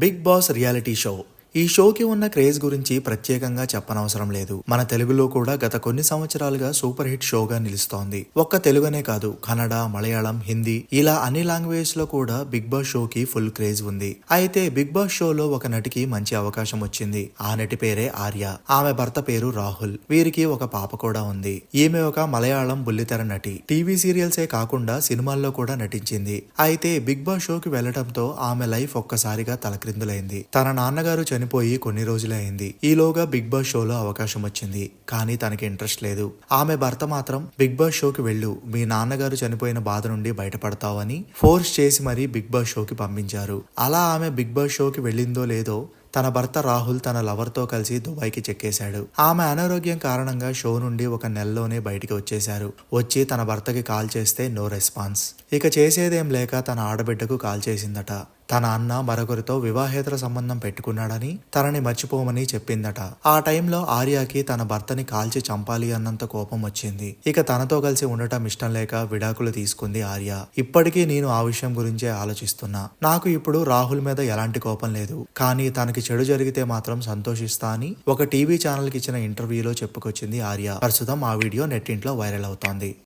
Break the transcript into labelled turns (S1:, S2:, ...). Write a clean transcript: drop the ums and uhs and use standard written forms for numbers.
S1: Big boss reality show. ఈ షోకి ఉన్న క్రేజ్ గురించి ప్రత్యేకంగా చెప్పనవసరం లేదు. మన తెలుగులో కూడా గత కొన్ని సంవత్సరాలుగా సూపర్ హిట్ షోగా నిలుస్తోంది. ఒక్క తెలుగనే కాదు, కన్నడ, మలయాళం, హిందీ ఇలా అన్ని లాంగ్వేజ్ లో కూడా బిగ్ బాస్ షోకి ఫుల్ క్రేజ్ ఉంది. అయితే బిగ్ బాస్ షోలో ఒక నటికి మంచి అవకాశం వచ్చింది. ఆ నటి పేరే ఆర్య. ఆమె భర్త పేరు రాహుల్. వీరికి ఒక పాప కూడా ఉంది. ఈమె ఒక మలయాళం బుల్లితెర నటి. టీవీ సీరియల్సే కాకుండా సినిమాల్లో కూడా నటించింది. అయితే బిగ్ బాస్ షోకి వెళ్లడంతో ఆమె లైఫ్ ఒక్కసారిగా తలక్రిందులైంది. తన నాన్నగారు చనిపోయి కొన్ని రోజులే అయింది. ఈలోగా బిగ్ బాస్ షోలో అవకాశం వచ్చింది. కానీ తనకి ఇంట్రెస్ట్ లేదు. ఆమె భర్త మాత్రం బిగ్ బాస్ షోకి వెళ్ళు, మీ నాన్నగారు చనిపోయిన బాధ నుండి బయటపడతావని ఫోర్స్ చేసి మరీ బిగ్ బాస్ షోకి పంపించారు. అలా ఆమె బిగ్ బాస్ షోకి వెళ్ళిందో లేదో తన భర్త రాహుల్ తన లవర్ తో కలిసి దుబాయ్కి చెక్కేశాడు. ఆమె అనారోగ్యం కారణంగా షో నుండి ఒక నెలలోనే బయటికి వచ్చేశారు. వచ్చి తన భర్తకి కాల్ చేస్తే నో రెస్పాన్స్. ఇక చేసేదేం లేక తన ఆడబిడ్డకు కాల్ చేసిందట. తన అన్న మరొకరితో వివాహేతర సంబంధం పెట్టుకున్నాడని, తనని మర్చిపోమని చెప్పిందట. ఆ టైంలో ఆర్యకి తన భర్తని కాల్చి చంపాలి అన్నంత కోపం వచ్చింది. ఇక తనతో కలిసి ఉండటం ఇష్టం లేక విడాకులు తీసుకుంది ఆర్య. ఇప్పటికీ నేను ఆ విషయం గురించే ఆలోచిస్తున్నా. నాకు ఇప్పుడు రాహుల్ మీద ఎలాంటి కోపం లేదు, కానీ తనకి చెడు జరిగితే మాత్రం సంతోషిస్తా అని ఒక టీవీ ఛానల్ కి ఇచ్చిన ఇంటర్వ్యూలో చెప్పుకొచ్చింది ఆర్య. ప్రస్తుతం ఆ వీడియో నెట్టింట్లో వైరల్ అవుతోంది.